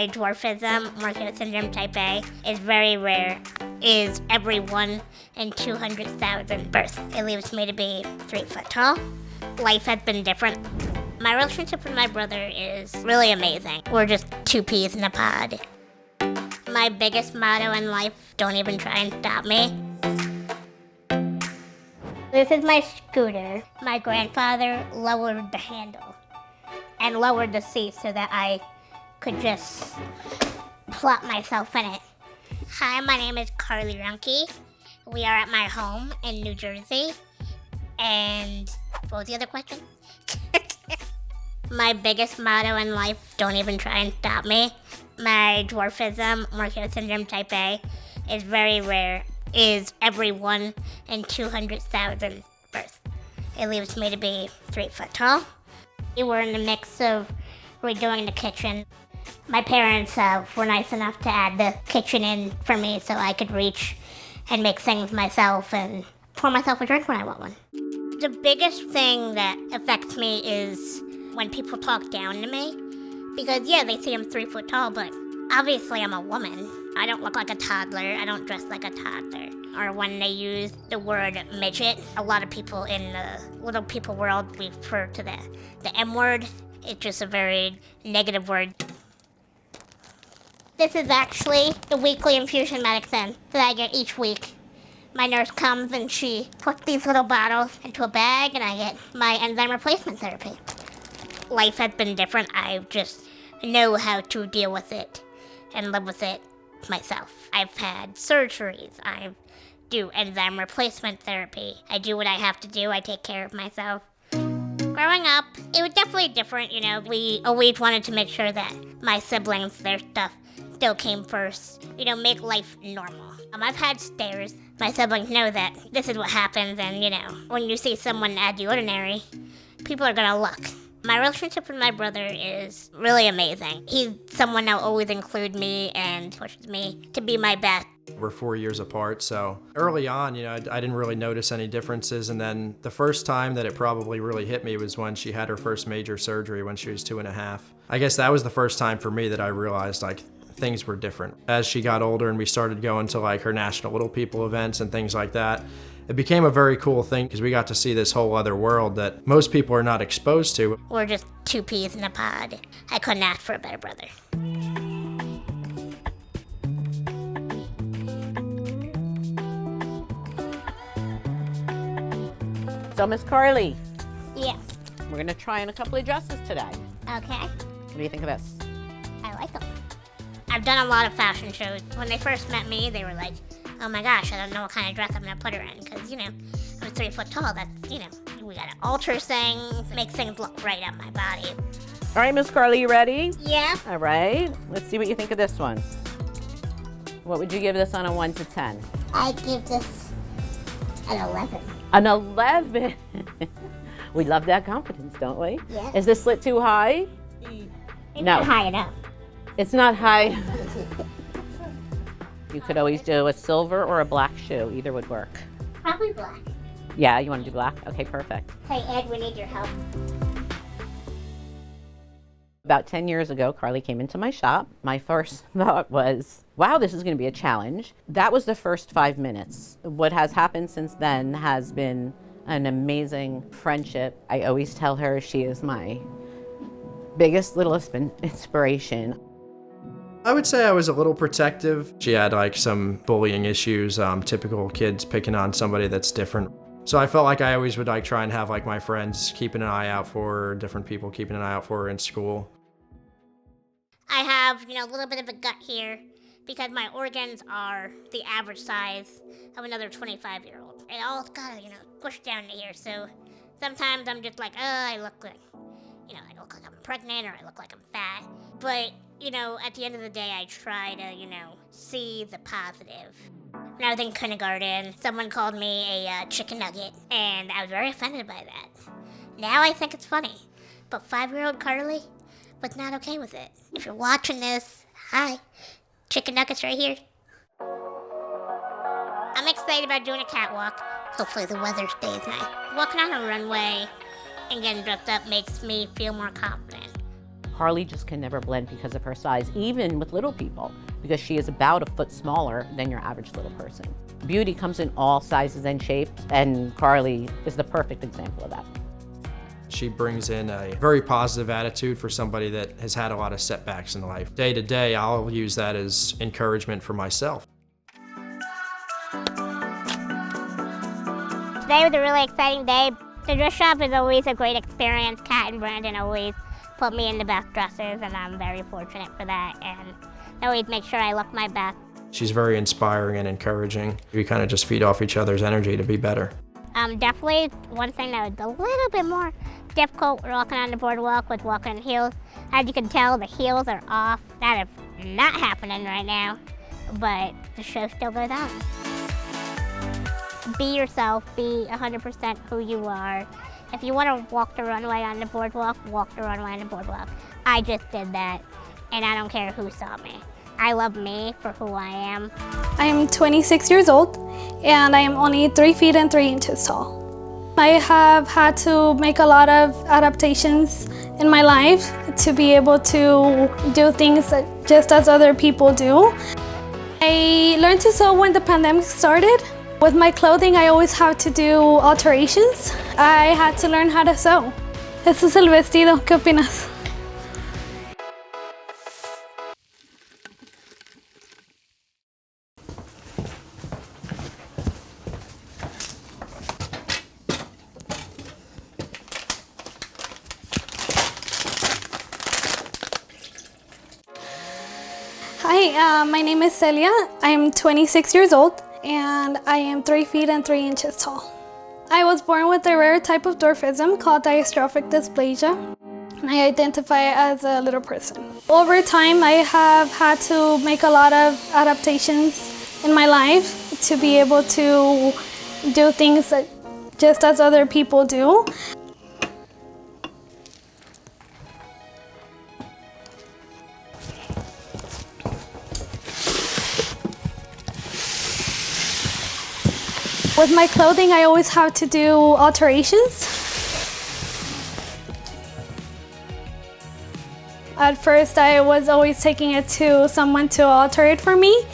My dwarfism, Morquio syndrome type A, is very rare. Is every 1 in 200,000 births. It leaves me to be 3 foot tall. Life has been different. My relationship with my brother is really amazing. We're just two peas in a pod. My biggest motto in life, don't even try and stop me. This is my scooter. My grandfather lowered the handle and lowered the seat so that I could just plop myself in it. Hi, my name is Carly Runke. We are at my home in New Jersey. And what was the other question? My biggest motto in life, don't even try and stop me. My dwarfism, Morquio syndrome type A, is very rare. Is every 1 in 200,000 births. It leaves me to be 3 foot tall. We were in the mix of redoing the kitchen. My parents were nice enough to add the kitchen in for me so I could reach and make things myself and pour myself a drink when I want one. The biggest thing that affects me is when people talk down to me. Because yeah, they say I'm 3 foot tall, but obviously I'm a woman. I don't look like a toddler. I don't dress like a toddler. Or when they use the word midget, a lot of people in the little people world refer to the M word. It's just a very negative word. This is actually the weekly infusion medicine that I get each week. My nurse comes and she puts these little bottles into a bag and I get my enzyme replacement therapy. Life has been different. I just know how to deal with it and live with it myself. I've had surgeries. I do enzyme replacement therapy. I do what I have to do. I take care of myself. Growing up, it was definitely different, you know. We always wanted to make sure that my siblings, their stuff, still came first. You know, make life normal. I've had stares. My siblings know that this is what happens, and, you know, when you see someone out of the ordinary, people are gonna look. My relationship with my brother is really amazing. He's someone that'll always include me and pushes me to be my best. We're 4 years apart, so early on, I didn't really notice any differences, and then the first time that it probably really hit me was when she had her first major surgery when she was 2.5. I guess that was the first time for me that I realized, things were different. As she got older and we started going to, her National Little People events and things like that, it became a very cool thing because we got to see this whole other world that most people are not exposed to. We're just two peas in a pod. I couldn't ask for a better brother. So, Miss Carly, Yes. we're going to try on a couple of dresses today. Okay. What do you think of this? I like them. I've done a lot of fashion shows. When they first met me, they were like, oh my gosh, I don't know what kind of dress I'm going to put her in. Because, I'm 3 foot tall. That's, we got to alter things, make things look right on my body. All right, Miss Carly, you ready? Yeah. All right. Let's see what you think of this one. What would you give this on a 1 to 10? I give this an 11. An 11. We love that confidence, don't we? Yeah. Is this slit too high? It's No. not high enough. It's not high. You could always do a silver or a black shoe. Either would work. Probably black. Yeah, you want to do black? Okay, perfect. Hey, Ed, we need your help. About 10 years ago, Carly came into my shop. My first thought was, wow, this is going to be a challenge. That was the first 5 minutes. What has happened since then has been an amazing friendship. I always tell her she is my biggest little inspiration. I would say I was a little protective. She had some bullying issues, typical kids picking on somebody that's different. So I felt like I always would try and have my friends keeping an eye out for her, different people keeping an eye out for her in school. I have, a little bit of a gut here because my organs are the average size of another 25-year-old. It all got to, push down to here. So sometimes I'm just like, oh, I look like, I look like I'm pregnant or I look like I'm fat. But, at the end of the day, I try to, see the positive. When I was in kindergarten, someone called me a chicken nugget, and I was very offended by that. Now I think it's funny, but 5-year-old Carly was not okay with it. If you're watching this, hi, chicken nuggets right here. I'm excited about doing a catwalk. Hopefully the weather stays nice. Walking on a runway and getting dressed up makes me feel more confident. Carly just can never blend because of her size, even with little people, because she is about a foot smaller than your average little person. Beauty comes in all sizes and shapes, and Carly is the perfect example of that. She brings in a very positive attitude for somebody that has had a lot of setbacks in life. Day to day, I'll use that as encouragement for myself. Today was a really exciting day. The dress shop is always a great experience. Kat and Brandon always put me in the best dresses, and I'm very fortunate for that. And they always make sure I look my best. She's very inspiring and encouraging. We kind of just feed off each other's energy to be better. Definitely one thing that was a little bit more difficult walking on the boardwalk was walking in heels. As you can tell, the heels are off. That is not happening right now, but the show still goes on. Be yourself, be 100% who you are. If you want to walk the runway on the boardwalk, walk the runway on the boardwalk. I just did that, and I don't care who saw me. I love me for who I am. I am 26 years old, and I am only 3 feet and 3 inches tall. I have had to make a lot of adaptations in my life to be able to do things just as other people do. I learned to sew when the pandemic started. With my clothing, I always have to do alterations. I had to learn how to sew. Este es el vestido. ¿Qué opinas? Hi, my name is Celia. I am 26 years old, and I am 3 feet and 3 inches tall. I was born with a rare type of dwarfism called dystrophic dysplasia, and I identify as a little person. Over time, I have had to make a lot of adaptations in my life to be able to do things just as other people do. With my clothing, I always have to do alterations. At first, I was always taking it to someone to alter it for me,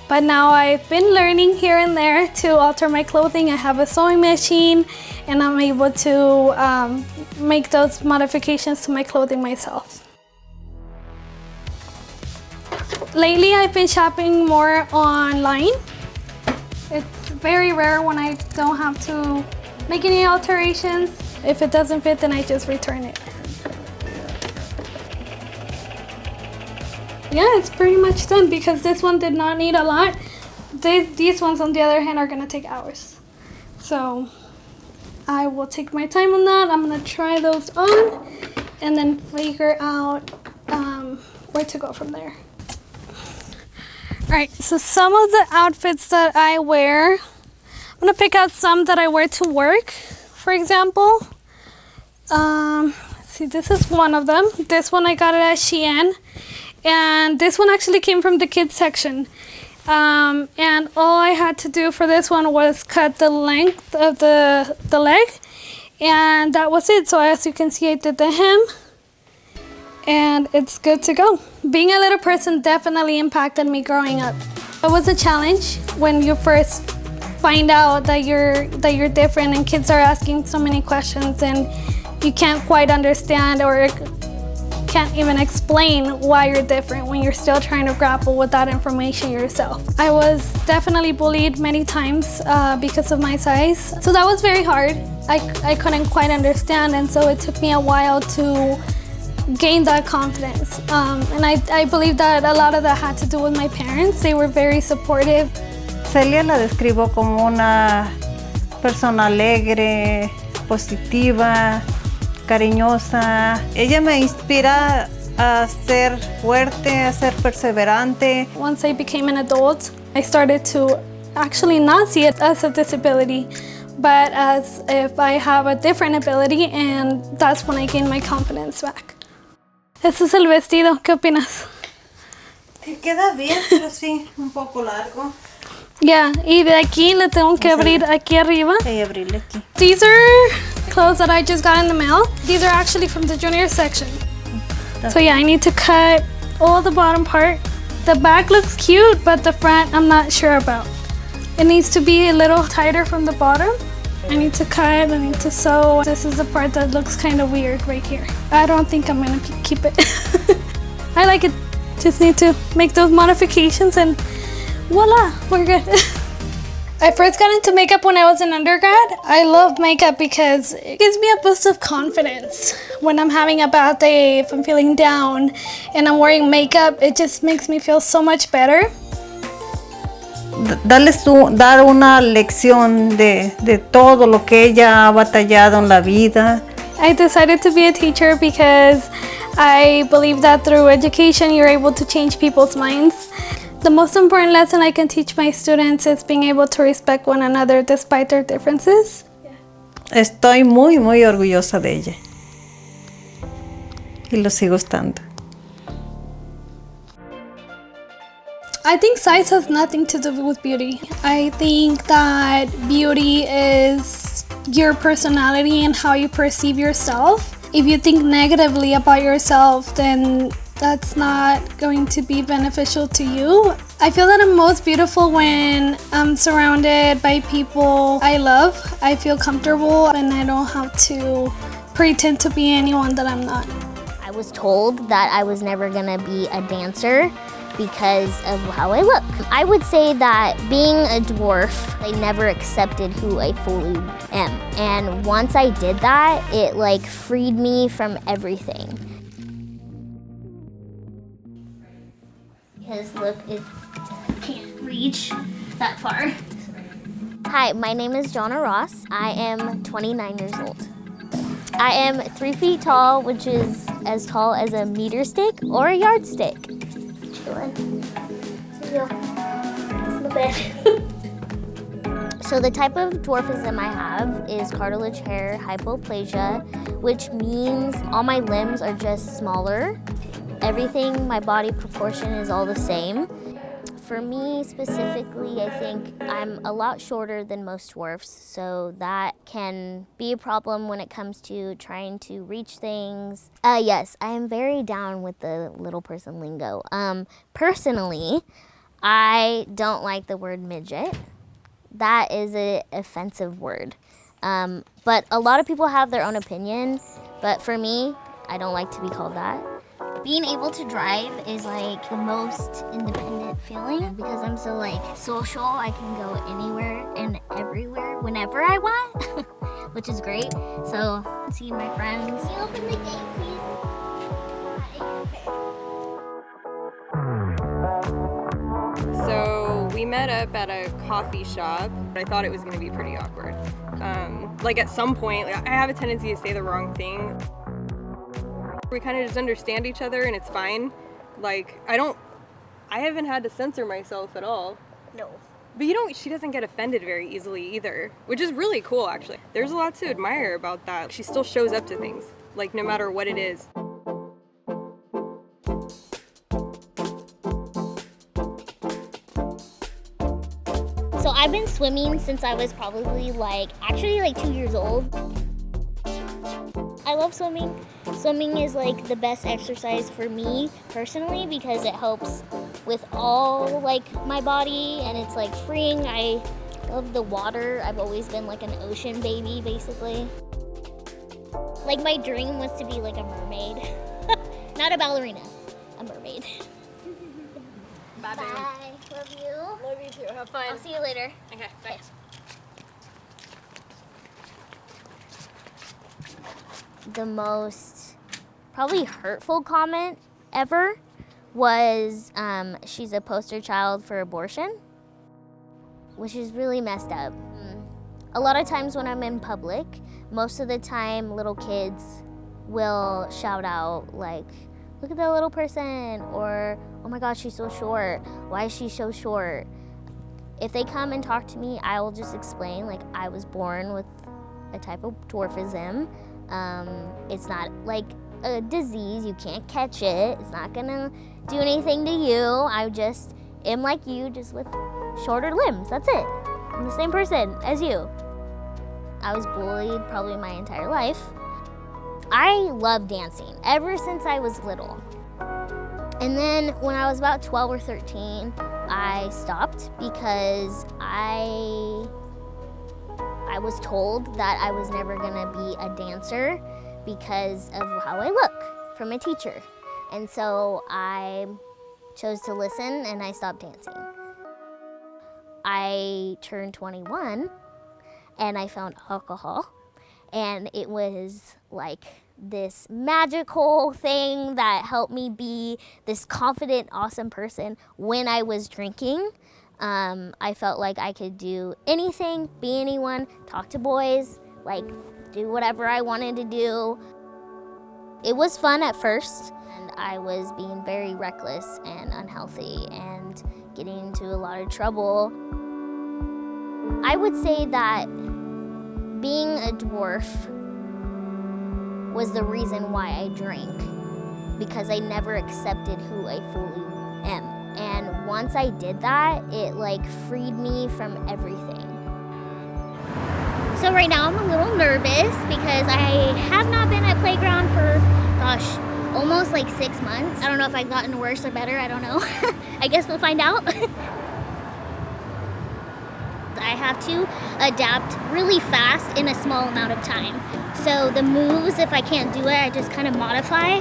but now I've been learning here and there to alter my clothing. I have a sewing machine, and I'm able to make those modifications to my clothing myself. Lately, I've been shopping more online. It's very rare when I don't have to make any alterations. If it doesn't fit, then I just return it. Yeah, it's pretty much done because this one did not need a lot. These ones, on the other hand, are gonna take hours. So I will take my time on that. I'm gonna try those on and then figure out where to go from there. All right, so some of the outfits that I wear, I'm gonna pick out some that I wear to work, for example. See, this is one of them. This one I got it at Shein, and this one actually came from the kids section. And all I had to do for this one was cut the length of the leg, and that was it. So as you can see, I did the hem, and it's good to go. Being a little person definitely impacted me growing up. It was a challenge when you first find out that you're different and kids are asking so many questions and you can't quite understand or can't even explain why you're different when you're still trying to grapple with that information yourself. I was definitely bullied many times because of my size. So that was very hard. I couldn't quite understand, and so it took me a while to gain that confidence. And I believe that a lot of that had to do with my parents. They were very supportive. Celia la describo como una persona alegre, positiva, cariñosa. Ella me inspira a ser fuerte, a ser perseverante. Once I became an adult, I started to actually not see it as a disability, but as if I have a different ability, and that's when I gained my confidence back. Este es el vestido. ¿Qué opinas? Que queda bien, pero sí, un poco largo. Yeah, y de aquí le tengo que abrir aquí arriba. Hay que abrirle aquí. These are clothes that I just got in the mail. These are actually from the junior section. So yeah, I need to cut all the bottom part. The back looks cute, but the front I'm not sure about. It needs to be a little tighter from the bottom. I need to cut, I need to sew. This is the part that looks kind of weird right here. I don't think I'm gonna keep it. I like it. Just need to make those modifications and voila, we're good. I first got into makeup when I was in undergrad. I love makeup because it gives me a boost of confidence. When I'm having a bad day, if I'm feeling down and I'm wearing makeup, it just makes me feel so much better. Dar una lección de todo lo que ella ha batallado en la vida. I decided to be a teacher because I believe that through education you're able to change people's minds. The most important lesson I can teach my students is being able to respect one another despite their differences. Estoy muy, muy orgullosa de ella. Y lo sigo estando. I think size has nothing to do with beauty. I think that beauty is your personality and how you perceive yourself. If you think negatively about yourself, then that's not going to be beneficial to you. I feel that I'm most beautiful when I'm surrounded by people I love. I feel comfortable and I don't have to pretend to be anyone that I'm not. I was told that I was never gonna be a dancer because of how I look. I would say that being a dwarf, I never accepted who I fully am. And once I did that, it like freed me from everything. Because look, it can't reach that far. Hi, my name is Jonna Ross. I am 29 years old. I am 3 feet tall, which is as tall as a meter stick or a yardstick. So the type of dwarfism I have is cartilage hair hypoplasia, which means all my limbs are just smaller. Everything, my body proportion is all the same. For me specifically, I think I'm a lot shorter than most dwarfs, so that can be a problem when it comes to trying to reach things. Yes, I am very down with the little person lingo. Personally, I don't like the word midget. That is an offensive word. But a lot of people have their own opinion, but for me, I don't like to be called that. Being able to drive is like the most independent feeling because I'm so like social. I can go anywhere and everywhere whenever I want, which is great. So see my friends. Can you open the gate, please? So we met up at a coffee shop. I thought it was going to be pretty awkward. Like at some point, I have a tendency to say the wrong thing. We kind of just understand each other and it's fine. Like, I haven't had to censor myself at all. No. But she doesn't get offended very easily either, which is really cool actually. There's a lot to admire about that. She still shows up to things, like no matter what it is. So I've been swimming since I was probably actually 2 years old. I love swimming. Swimming is like the best exercise for me personally because it helps with all my body and it's like freeing. I love the water. I've always been like an ocean baby basically. Like my dream was to be like a mermaid. Not a ballerina, a mermaid. Bye, baby. Bye. Love you. Love you too. Have fun. I'll see you later. Okay, bye. The most probably hurtful comment ever was she's a poster child for abortion, which is really messed up. A lot of times when I'm in public, most of the time little kids will shout out like, look at that little person, or oh my gosh, she's so short. Why is she so short? If they come and talk to me, I will just explain like I was born with a type of dwarfism. It's not like a disease, you can't catch it, it's not gonna do anything to you. I just am like you, just with shorter limbs, that's it. I'm the same person as you. I was bullied probably my entire life. I love dancing ever since I was little. And then when I was about 12 or 13, I stopped because I was told that I was never gonna be a dancer because of how I look from a teacher. And so I chose to listen and I stopped dancing. I turned 21 and I found alcohol, and it was like this magical thing that helped me be this confident, awesome person when I was drinking. I felt like I could do anything, be anyone, talk to boys, like do whatever I wanted to do. It was fun at first, and I was being very reckless and unhealthy and getting into a lot of trouble. I would say that being a dwarf was the reason why I drank, because I never accepted who I fully am. And once I did that, it like freed me from everything. So right now I'm a little nervous because I have not been at Playground for, gosh, almost like 6 months. I don't know if I've gotten worse or better, I don't know. I guess we'll find out. I have to adapt really fast in a small amount of time. So the moves, if I can't do it, I just kind of modify,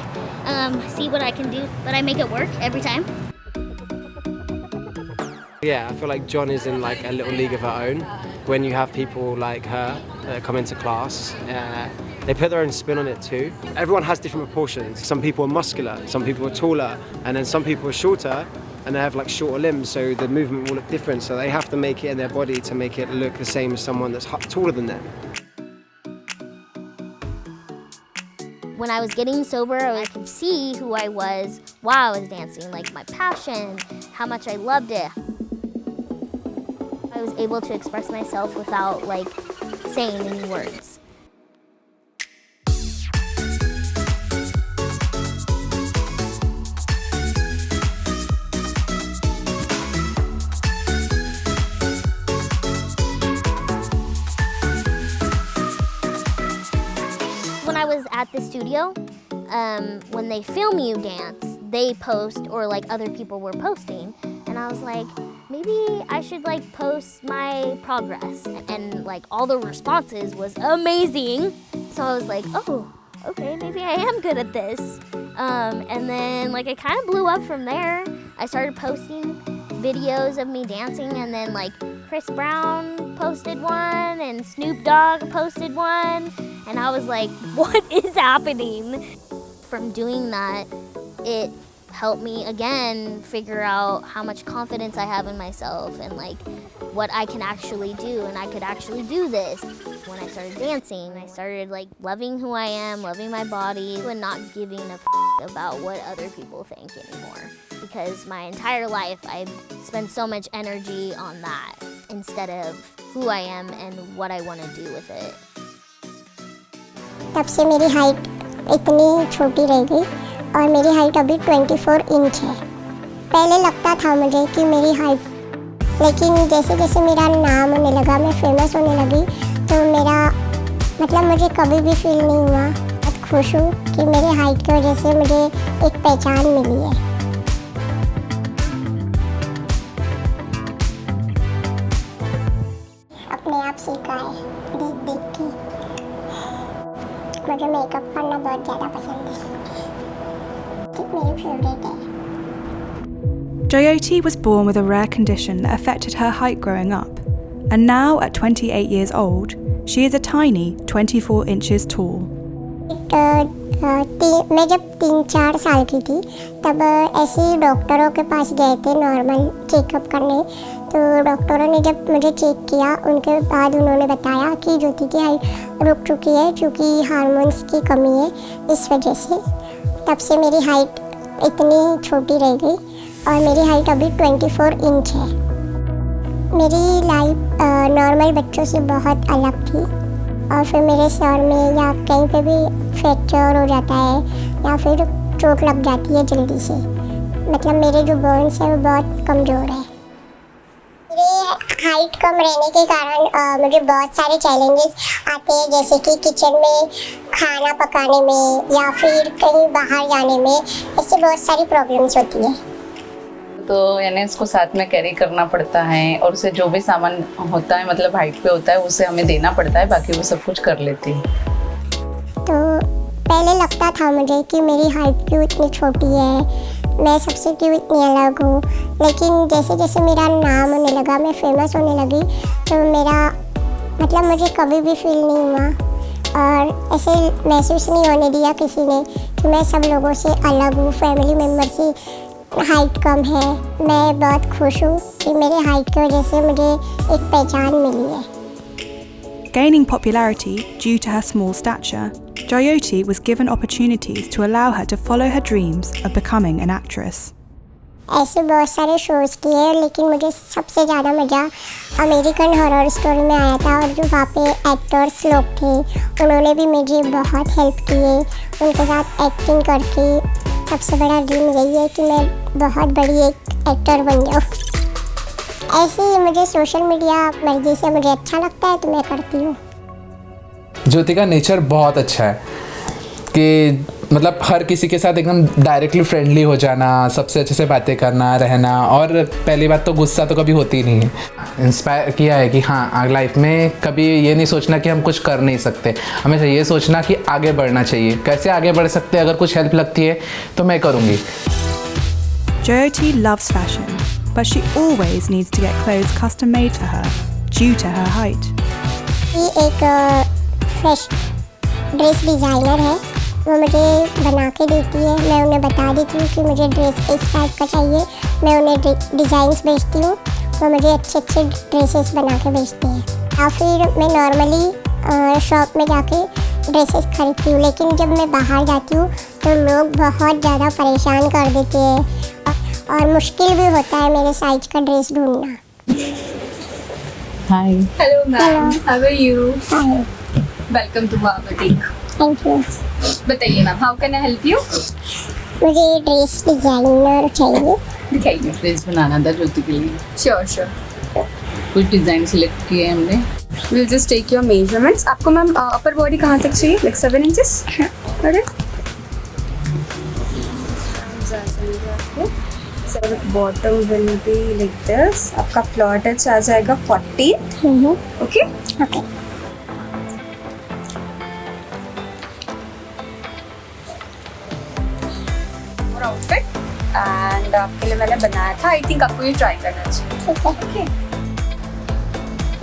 see what I can do, but I make it work every time. Yeah, I feel like John is in like a little league of her own. When you have people like her that come into class, they put their own spin on it too. Everyone has different proportions. Some people are muscular, some people are taller, and then some people are shorter and they have like shorter limbs, so the movement will look different. So they have to make it in their body to make it look the same as someone that's taller than them. When I was getting sober, I could see who I was while I was dancing, like my passion, how much I loved it. I was able to express myself without like saying any words. When I was at the studio, when they film you dance, they post, or like other people were posting, and I was like, maybe I should like post my progress. And like all the responses was amazing. So I was like, oh, okay, maybe I am good at this. And then like it kind of blew up from there. I started posting videos of me dancing, and then like Chris Brown posted one and Snoop Dogg posted one, and I was like, what is happening? From doing that, it helped me again figure out how much confidence I have in myself and like what I can actually do, and I could actually do this. When I started dancing, I started like loving who I am, loving my body, and not giving a about what other people think anymore. Because my entire life I've spent so much energy on that instead of who I am and what I want to do with it. तब से मेरी height इतनी छोटी रह गई और मेरी height अभी 24 इंच है। पहले लगता था मुझे कि मेरी हाइट, लेकिन जैसे जैसे मेरा नाम होने लगा, मैं फेमस होने लगी, तो मेरा मतलब मुझे कभी भी फील नहीं हुआ। बहुत खुश हूँ कि मेरे हाइट की वजह से मुझे एक पहचान मिली है। अपने आप सीखा है देख देख के। मुझे मेकअप करना बहुत ज़्यादा पसंद है, मेरी फेवरेट है। Jyoti was born with a rare condition that affected her height growing up, and now at 28 years old, she is a tiny 24 inches tall. मैं जब 3-4 साल की थी तब ऐसे ही डॉक्टरों के पास गए थे नॉर्मल चेकअप करने। तो डॉक्टरों ने जब मुझे चेक किया, उनके बाद उन्होंने बताया कि ज्योति की हाइट रुक चुकी है क्योंकि हार्मोन्स की कमी है, इस वजह से। तब से मेरी हाइट इतनी छोटी रह गई और मेरी हाइट अभी 24 इंच है। मेरी लाइफ नॉर्मल बच्चों से बहुत अलग थी, और फिर मेरे सर में या कहीं पे भी फ्रैक्चर हो जाता है या फिर चोट लग जाती है जल्दी से। मतलब मेरे जो बोन्स हैं वो बहुत कमज़ोर है। मेरे हाइट कम रहने के कारण मुझे बहुत सारे चैलेंजेस आते हैं, जैसे कि किचन में खाना पकाने में या फिर कहीं बाहर जाने में, ऐसे बहुत सारी प्रॉब्लम्स होती है। तो यानी उसको साथ में कैरी करना पड़ता है और उसे जो भी सामान होता है मतलब हाइट पे होता है उसे हमें देना पड़ता है, बाकी वो सब कुछ कर लेती है। तो पहले लगता था मुझे कि मेरी हाइट क्यों इतनी छोटी है, मैं सबसे क्यों इतनी अलग हूँ, लेकिन जैसे जैसे मेरा नाम होने लगा, मैं फेमस होने लगी, तो मेरा मतलब मुझे कभी भी फील नहीं हुआ और ऐसे महसूस नहीं होने दिया किसी ने कि मैं सब लोगों से अलग हूँ, फैमिली मेम्बर से हाइट कम है। मैं बहुत खुश हूँ कि मेरे हाइट की वजह से मुझे एक पहचान मिली है। Gaining popularity due to her small stature, Jyoti was given opportunities to allow her to follow her dreams of becoming an actress. ऐसे बहुत सारे शोज़ किए, लेकिन मुझे सबसे ज़्यादा मज़ा अमेरिकन हॉरर स्टोरी में आया था और जो वहाँ पे एक्टर्स लोग थे उन्होंने भी मुझे बहुत हेल्प किए, उनके साथ एक्टिंग करके। सबसे बड़ा ड्रीम यही है कि मैं बहुत बड़ी एक एक्टर बन जाऊँ। ऐसे ही मुझे सोशल मीडिया मर्जी से मुझे अच्छा लगता है तो मैं करती हूँ। ज्योति का नेचर बहुत अच्छा है कि मतलब हर किसी के साथ एकदम डायरेक्टली फ्रेंडली हो जाना, सबसे अच्छे से बातें करना, रहना, और पहली बात तो गुस्सा तो कभी होती ही नहीं है। इंस्पायर किया है कि हाँ लाइफ में कभी ये नहीं सोचना कि हम कुछ कर नहीं सकते, हमेशा ये सोचना कि आगे बढ़ना चाहिए। कैसे आगे बढ़ सकते हैं, अगर कुछ हेल्प लगती है तो मैं करूँगी। Jyoti loves fashion, but she always needs to get clothes custom made for her due to her height. ये एक फ्रेश ड्रेस डिज़ाइनर है, वो मुझे बना के देती है। मैं उन्हें बता देती हूँ कि मुझे ड्रेस इस टाइप का चाहिए, मैं उन्हें डिज़ाइंस भेजती हूँ, वो मुझे अच्छे अच्छे ड्रेसेस बना के भेजती हैं। या फिर मैं नॉर्मली शॉप में जाके ड्रेसेस खरीदती हूँ, लेकिन जब मैं बाहर जाती हूँ तो लोग बहुत ज़्यादा परेशान कर देते हैं और मुश्किल भी होता है मेरे साइज का ड्रेस ढूंढना। Hi. Hello ma'am, how are you? Hi, welcome to our boutique. Thank you. बताइए ma'am, how can I help you? मुझे ड्रेस डिज़ाइनर चाहिए। दिखाइए। ड्रेस बनाना था ज्योति के लिए, श्योर श्योर। कुछ डिज़ाइन सिलेक्ट किए हमने। Will just take your measurements. आपको मैम अपर बॉडी कहाँ तक चाहिए? Like 7 inches? अरे sir bottom will be like this. आपका फ्लोर टच आ जाएगा 14। Okay okay. आउटफिट एंड आपके लिए मैंने बनाया था, आई थिंक आपको ये ट्राई करना चाहिए। ओके।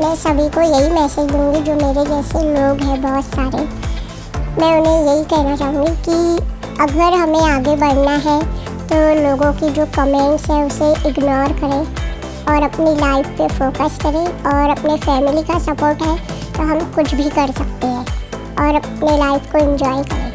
मैं सभी को यही मैसेज दूंगी जो मेरे जैसे लोग हैं बहुत सारे। मैं उन्हें यही कहना चाहूँगी कि अगर हमें आगे बढ़ना है तो लोगों की जो कमेंट्स हैं उसे इग्नोर करें और अपनी लाइफ पे फोकस करें, और अपने फैमिली का सपोर्ट है तो हम कुछ भी कर सकते हैं और अपने लाइफ को एंजॉय करें।